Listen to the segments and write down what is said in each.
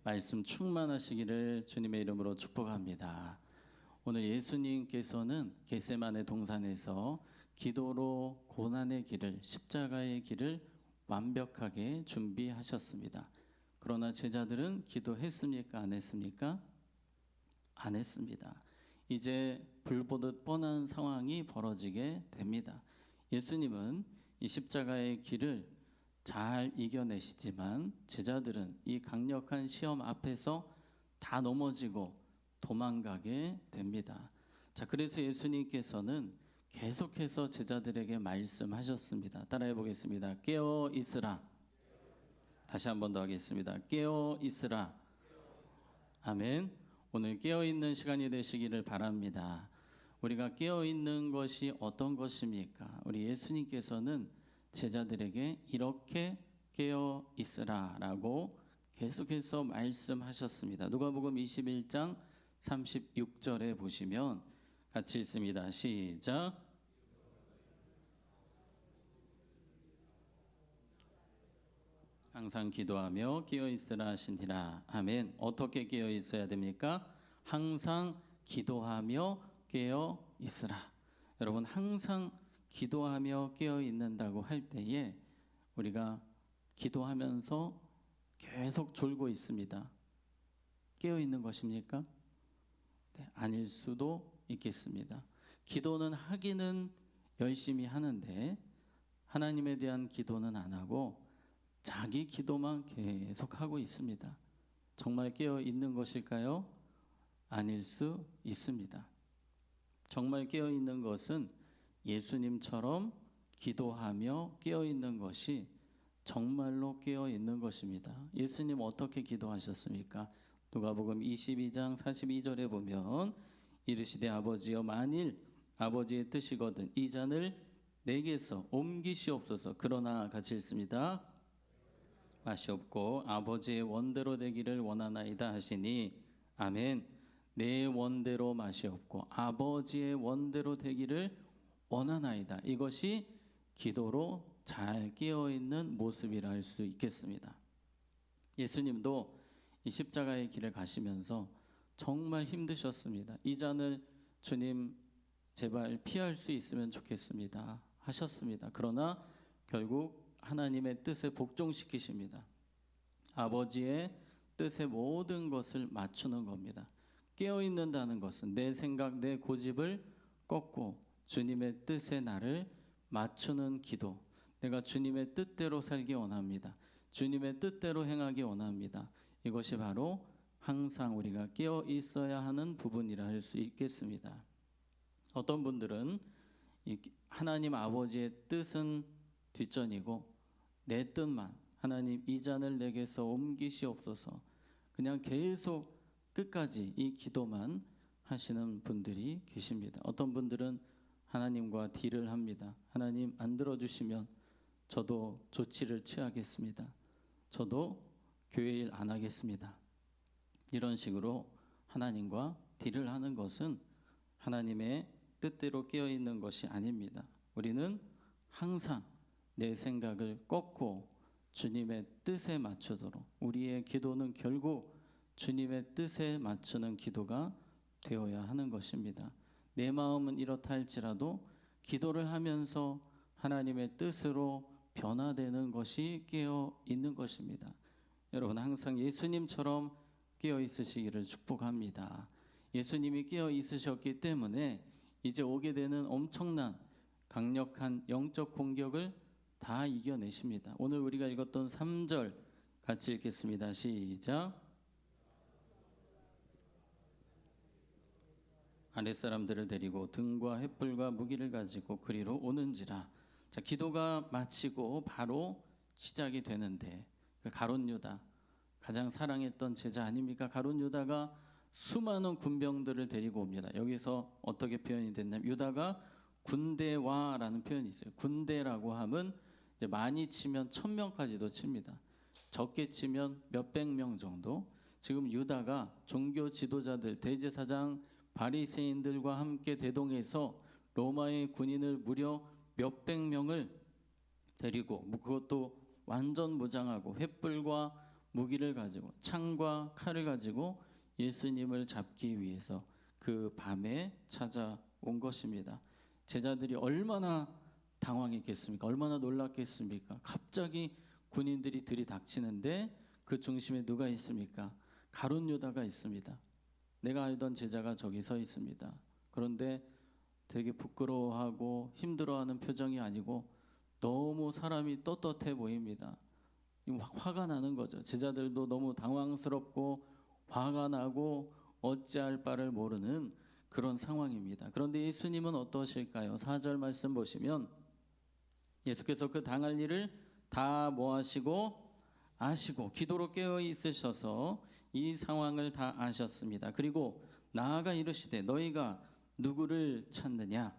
말씀 충만하시기를 주님의 이름으로 축복합니다. 오늘 예수님께서는 겟세마네 동산에서 기도로 고난의 길을, 십자가의 길을 완벽하게 준비하셨습니다. 그러나 제자들은 기도했습니까? 안 했습니까? 안 했습니다. 이제 불보듯 뻔한 상황이 벌어지게 됩니다. 예수님은 이 십자가의 길을 잘 이겨내시지만 제자들은 이 강력한 시험 앞에서 다 넘어지고 도망가게 됩니다. 자, 그래서 예수님께서는 계속해서 제자들에게 말씀하셨습니다. 따라해 보겠습니다. 깨어 있으라. 다시 한 번 더 하겠습니다. 깨어 있으라. 아멘. 오늘 깨어 있는 시간이 되시기를 바랍니다. 우리가 깨어 있는 것이 어떤 것입니까? 우리 예수님께서는 제자들에게 이렇게 깨어 있으라라고 계속해서 말씀하셨습니다. 누가복음 21장 36절에 보시면 같이 읽습니다. 시작. 항상 기도하며 깨어 있으라 하시니라. 아멘. 어떻게 깨어 있어야 됩니까? 항상 기도하며 깨어 있으라. 여러분, 항상 기도하며 깨어 있는다고 할 때에 우리가 기도하면서 계속 졸고 있습니다. 깨어 있는 것입니까? 네, 아닐 수도 있겠습니다. 기도는 하기는 열심히 하는데 하나님에 대한 기도는 안 하고 자기 기도만 계속 하고 있습니다. 정말 깨어 있는 것일까요? 아닐 수 있습니다. 정말 깨어 있는 것은 예수님처럼 기도하며 깨어 있는 것이 정말로 깨어 있는 것입니다. 예수님 어떻게 기도하셨습니까? 누가복음 22장 42절에 보면 이르시되 아버지여 만일 아버지의 뜻이거든 이 잔을 내게서 옮기시옵소서. 그러나 같이 읽습니다. 마시옵고 아버지의 원대로 되기를 원하나이다 하시니 아멘. 내 원대로 마시옵고 아버지의 원대로 되기를 원하나이다. 이것이 기도로 잘 깨어있는 모습이라 할 수 있겠습니다. 예수님도 이 십자가의 길을 가시면서 정말 힘드셨습니다. 이 잔을 주님 제발 피할 수 있으면 좋겠습니다 하셨습니다. 그러나 결국 하나님의 뜻에 복종시키십니다. 아버지의 뜻에 모든 것을 맞추는 겁니다. 깨어있는다는 것은 내 생각, 내 고집을 꺾고 주님의 뜻에 나를 맞추는 기도. 내가 주님의 뜻대로 살기 원합니다. 주님의 뜻대로 행하기 원합니다. 이것이 바로 항상 우리가 깨어 있어야 하는 부분이라 할 수 있겠습니다. 어떤 분들은 하나님 아버지의 뜻은 뒷전이고 내 뜻만, 하나님 이 잔을 내게서 옮기시옵소서, 그냥 계속 끝까지 이 기도만 하시는 분들이 계십니다. 어떤 분들은 하나님과 딜을 합니다. 하나님 안 들어주시면 저도 조치를 취하겠습니다. 저도 교회 일 안 하겠습니다. 이런 식으로 하나님과 딜을 하는 것은 하나님의 뜻대로 깨어있는 것이 아닙니다. 우리는 항상 내 생각을 꺾고 주님의 뜻에 맞추도록, 우리의 기도는 결국 주님의 뜻에 맞추는 기도가 되어야 하는 것입니다. 내 마음은 이렇다 할지라도 기도를 하면서 하나님의 뜻으로 변화되는 것이 깨어 있는 것입니다. 여러분, 항상 예수님처럼 깨어 있으시기를 축복합니다. 예수님이 깨어 있으셨기 때문에 이제 오게 되는 엄청난 강력한 영적 공격을 다 이겨내십니다. 오늘 우리가 읽었던 3절 같이 읽겠습니다. 시작. 아랫사람들을 데리고 등과 횃불과 무기를 가지고 그리로 오는지라. 자, 기도가 마치고 바로 시작이 되는데 그 가룟 유다, 가장 사랑했던 제자 아닙니까? 가룟 유다가 수많은 군병들을 데리고 옵니다. 여기서 어떻게 표현이 됐냐면 유다가 군대와라는 표현이 있어요. 군대라고 하면 이제 많이 치면 1000명까지도 칩니다. 적게 치면 몇백 명 정도. 지금 유다가 종교 지도자들, 대제사장, 바리새인들과 함께 대동해서 로마의 군인을 무려 몇백 명을 데리고, 그것도 완전 무장하고 횃불과 무기를 가지고 창과 칼을 가지고 예수님을 잡기 위해서 그 밤에 찾아온 것입니다. 제자들이 얼마나 당황했겠습니까? 얼마나 놀랐겠습니까? 갑자기 군인들이 들이닥치는데 그 중심에 누가 있습니까? 가룟 유다가 있습니다. 내가 알던 제자가 저기 서 있습니다. 그런데 되게 부끄러워하고 힘들어하는 표정이 아니고 너무 사람이 떳떳해 보입니다. 막 화가 나는 거죠. 제자들도 너무 당황스럽고 화가 나고 어찌할 바를 모르는 그런 상황입니다. 그런데 예수님은 어떠실까요? 4절 말씀 보시면 예수께서 그 당할 일을 다 뭐하시고 아시고 기도로 깨어 있으셔서 이 상황을 다 아셨습니다. 그리고 나아가 이르시되 너희가 누구를 찾느냐?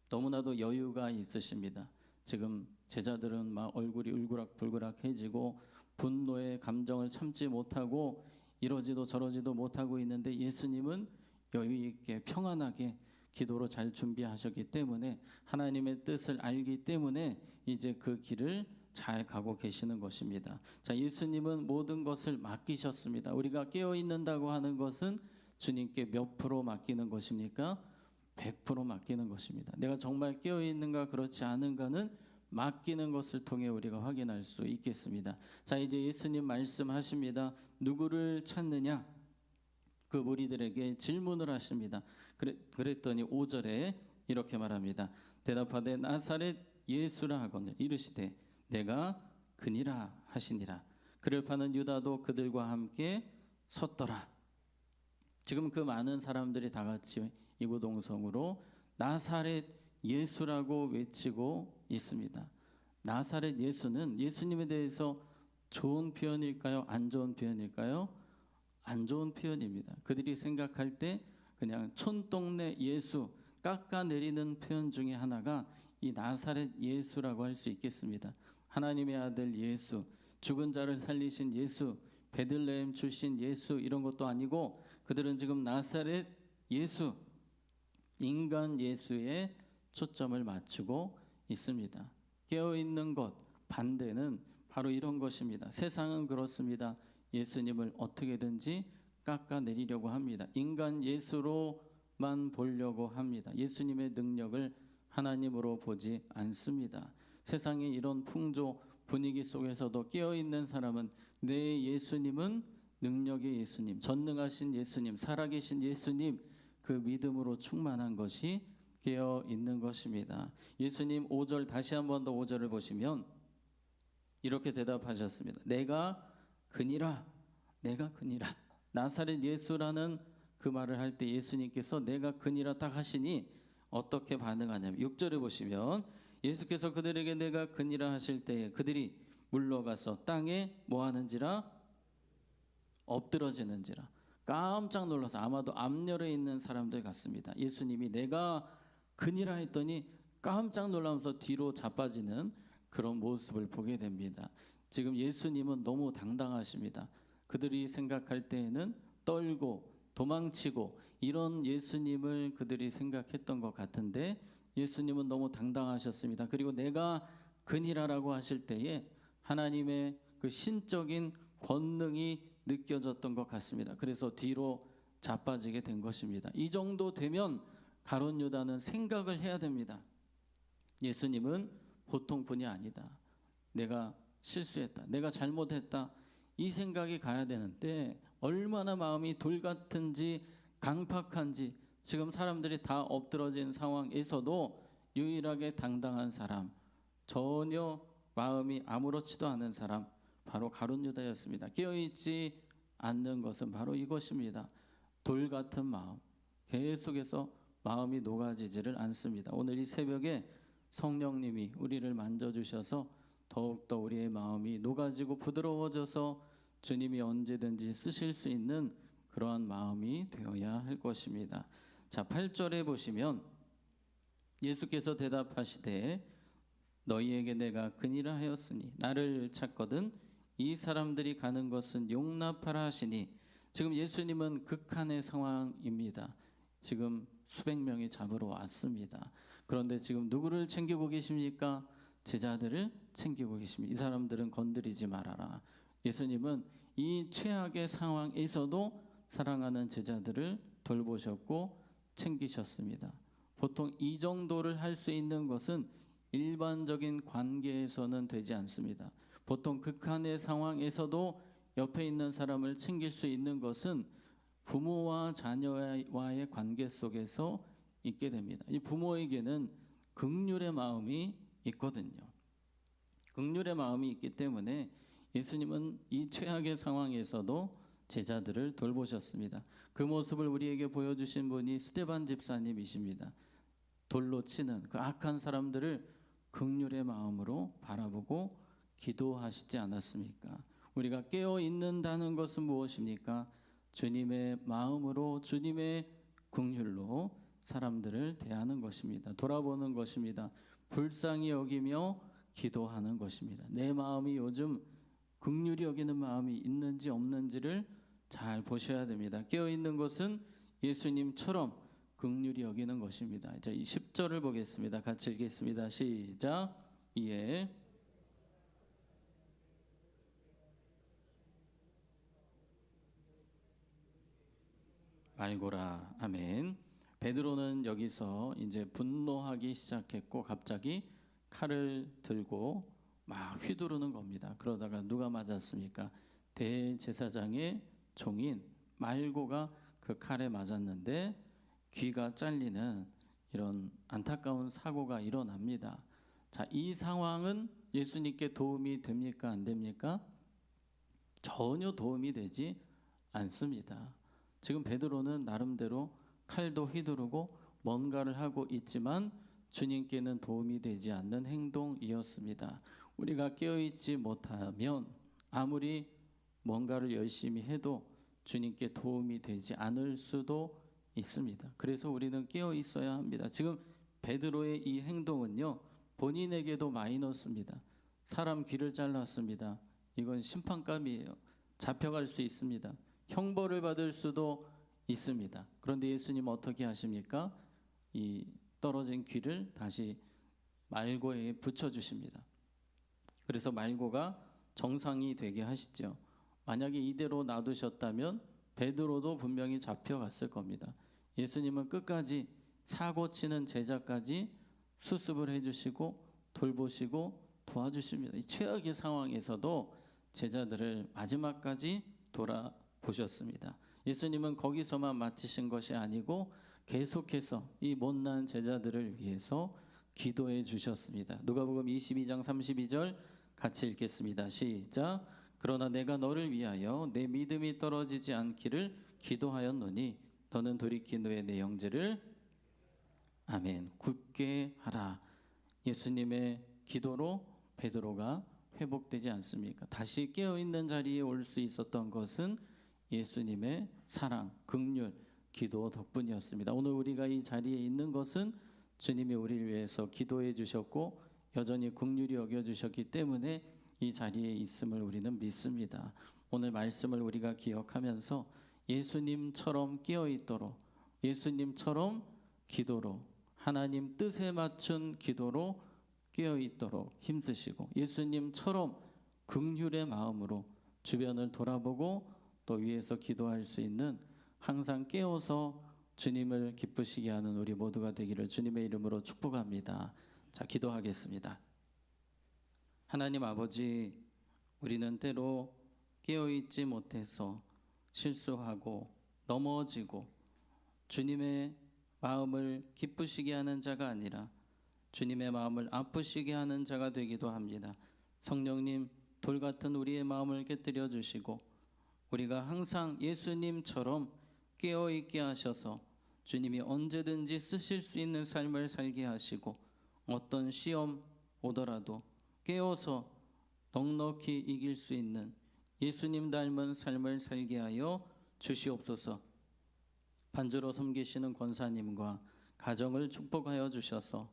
너무나도 여유가 있으십니다. 지금 제자들은 막 얼굴이 울그락불그락해지고 분노의 감정을 참지 못하고 이러지도 저러지도 못하고 있는데 예수님은 여유 있게 평안하게 기도로 잘 준비하셨기 때문에 하나님의 뜻을 알기 때문에 이제 그 길을 잘 가고 계시는 것입니다. 자, 예수님은 모든 것을 맡기셨습니다. 우리가 깨어 있는다고 하는 것은 주님께 몇 프로 맡기는 것입니까? 100% 맡기는 것입니다. 내가 정말 깨어 있는가 그렇지 않은가는 맡기는 것을 통해 우리가 확인할 수 있겠습니다. 자, 이제 예수님 말씀하십니다. 누구를 찾느냐? 그 무리들에게 질문을 하십니다. 그랬더니 5절에 이렇게 말합니다. 대답하되 나사렛 예수라 하거늘 이르시되 내가 그니라 하시니라. 그를 파는 유다도 그들과 함께 섰더라. 지금 그 많은 사람들이 다 같이 이구동성으로 나사렛 예수라고 외치고 있습니다. 나사렛 예수는 예수님에 대해서 좋은 표현일까요? 안 좋은 표현일까요? 안 좋은 표현입니다. 그들이 생각할 때 그냥 촌동네 예수 깎아내리는 표현 중에 하나가 이 나사렛 예수라고 할 수 있겠습니다. 하나님의 아들 예수, 죽은 자를 살리신 예수, 베들레헴 출신 예수 이런 것도 아니고 그들은 지금 나사렛 예수, 인간 예수에 초점을 맞추고 있습니다. 깨어있는 것 반대는 바로 이런 것입니다. 세상은 그렇습니다. 예수님을 어떻게든지 깎아내리려고 합니다. 인간 예수로만 보려고 합니다. 예수님의 능력을 하나님으로 보지 않습니다. 세상의 이런 풍조 분위기 속에서도 깨어있는 사람은 내 예수님은 능력의 예수님, 전능하신 예수님, 살아계신 예수님 그 믿음으로 충만한 것이 깨어있는 것입니다. 예수님 5절 다시 한 번 더 5절을 보시면 이렇게 대답하셨습니다. 내가 그니라. 내가 그니라. 나사렛 예수라는 그 말을 할 때 예수님께서 내가 그니라 딱 하시니 어떻게 반응하냐면 6절에 보시면 예수께서 그들에게 내가 그니라 하실 때에 그들이 물러가서 땅에 뭐 하는지라 엎드러지는지라. 깜짝 놀라서 아마도 앞열에 있는 사람들 같습니다. 예수님이 내가 그니라 했더니 깜짝 놀라면서 뒤로 자빠지는 그런 모습을 보게 됩니다. 지금 예수님은 너무 당당하십니다. 그들이 생각할 때에는 떨고 도망치고 이런 예수님을 그들이 생각했던 것 같은데 예수님은 너무 당당하셨습니다. 그리고 내가 그니라라고 하실 때에 하나님의 그 신적인 권능이 느껴졌던 것 같습니다. 그래서 뒤로 자빠지게 된 것입니다. 이 정도 되면 가룟 유다는 생각을 해야 됩니다. 예수님은 보통 분이 아니다. 내가 실수했다. 내가 잘못했다. 이 생각이 가야 되는데 얼마나 마음이 돌 같은지 강팍한지 지금 사람들이 다 엎드러진 상황에서도 유일하게 당당한 사람, 전혀 마음이 아무렇지도 않은 사람 바로 가룟 유다였습니다. 깨어있지 않는 것은 바로 이것입니다. 돌 같은 마음, 계속해서 마음이 녹아지지를 않습니다. 오늘 이 새벽에 성령님이 우리를 만져주셔서 더욱더 우리의 마음이 녹아지고 부드러워져서 주님이 언제든지 쓰실 수 있는 그러한 마음이 되어야 할 것입니다. 자, 8절에 보시면 예수께서 대답하시되 너희에게 내가 그니라 하였으니 나를 찾거든 이 사람들이 가는 것은 용납하라 하시니 지금 예수님은 극한의 상황입니다. 지금 수백 명이 잡으러 왔습니다. 그런데 지금 누구를 챙기고 계십니까? 제자들을 챙기고 계십니다. 이 사람들은 건드리지 말아라. 예수님은 이 최악의 상황에서도 사랑하는 제자들을 돌보셨고 챙기셨습니다. 보통 이 정도를 할 수 있는 것은 일반적인 관계에서는 되지 않습니다. 보통 극한의 상황에서도 옆에 있는 사람을 챙길 수 있는 것은 부모와 자녀와의 관계 속에서 있게 됩니다. 이 부모에게는 긍휼의 마음이 있거든요. 긍휼의 마음이 있기 때문에 예수님은 이 최악의 상황에서도 제자들을 돌보셨습니다. 그 모습을 우리에게 보여주신 분이 스데반 집사님이십니다. 돌로 치는 그 악한 사람들을 긍휼의 마음으로 바라보고 기도하시지 않았습니까? 우리가 깨어 있는다는 것은 무엇입니까? 주님의 마음으로, 주님의 긍휼로 사람들을 대하는 것입니다. 돌아보는 것입니다. 불쌍히 여기며 기도하는 것입니다. 내 마음이 요즘 긍휼히 여기는 마음이 있는지 없는지를 잘 보셔야 됩니다. 깨어 있는 것은 예수님처럼 긍휼히 여기는 것입니다. 자, 이 10절을 보겠습니다. 같이 읽겠습니다. 시작. 예. 말고라. 아멘. 베드로는 여기서 이제 분노하기 시작했고 갑자기 칼을 들고 막 휘두르는 겁니다. 그러다가 누가 맞았습니까? 대제사장의 종인 말고가 그 칼에 맞았는데 귀가 잘리는 이런 안타까운 사고가 일어납니다. 자, 이 상황은 예수님께 도움이 됩니까? 안 됩니까? 전혀 도움이 되지 않습니다. 지금 베드로는 나름대로 칼도 휘두르고 뭔가를 하고 있지만 주님께는 도움이 되지 않는 행동이었습니다. 우리가 깨어있지 못하면 아무리 뭔가를 열심히 해도 주님께 도움이 되지 않을 수도 있습니다. 그래서 우리는 깨어 있어야 합니다. 지금 베드로의 이 행동은요, 본인에게도 마이너스입니다. 사람 귀를 잘랐습니다. 이건 심판감이에요. 잡혀갈 수 있습니다. 형벌을 받을 수도 있습니다. 그런데 예수님 어떻게 하십니까? 이 떨어진 귀를 다시 말고에 붙여주십니다. 그래서 말고가 정상이 되게 하시죠. 만약에 이대로 놔두셨다면 베드로도 분명히 잡혀갔을 겁니다. 예수님은 끝까지 사고치는 제자까지 수습을 해주시고 돌보시고 도와주십니다. 이 최악의 상황에서도 제자들을 마지막까지 돌아보셨습니다. 예수님은 거기서만 마치신 것이 아니고 계속해서 이 못난 제자들을 위해서 기도해 주셨습니다. 누가복음 22장 32절 같이 읽겠습니다. 시작. 그러나 내가 너를 위하여 내 믿음이 떨어지지 않기를 기도하였노니 너는 돌이킨 후에 내 형제를 아멘 굳게 하라. 예수님의 기도로 베드로가 회복되지 않습니까? 다시 깨어있는 자리에 올 수 있었던 것은 예수님의 사랑, 긍휼, 기도 덕분이었습니다. 오늘 우리가 이 자리에 있는 것은 주님이 우리를 위해서 기도해 주셨고 여전히 긍휼히 여겨주셨기 때문에 이 자리에 있음을 우리는 믿습니다. 오늘 말씀을 우리가 기억하면서 예수님처럼 깨어있도록, 예수님처럼 기도로, 하나님 뜻에 맞춘 기도로 깨어있도록 힘쓰시고 예수님처럼 긍휼의 마음으로 주변을 돌아보고 또 위에서 기도할 수 있는 항상 깨어서 주님을 기쁘시게 하는 우리 모두가 되기를 주님의 이름으로 축복합니다. 자, 기도하겠습니다. 하나님 아버지, 우리는 때로 깨어있지 못해서 실수하고 넘어지고 주님의 마음을 기쁘시게 하는 자가 아니라 주님의 마음을 아프시게 하는 자가 되기도 합니다. 성령님, 돌같은 우리의 마음을 깨뜨려 주시고 우리가 항상 예수님처럼 깨어있게 하셔서 주님이 언제든지 쓰실 수 있는 삶을 살게 하시고 어떤 시험 오더라도 깨어서 넉넉히 이길 수 있는 예수님 닮은 삶을 살게 하여 주시옵소서. 반주로 섬기시는 권사님과 가정을 축복하여 주셔서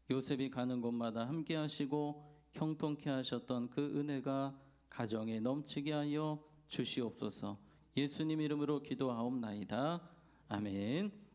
요셉이 가는 곳마다 함께 하시고 형통케 하셨던 그 은혜가 가정에 넘치게 하여 주시옵소서. 예수님 이름으로 기도하옵나이다. 아멘.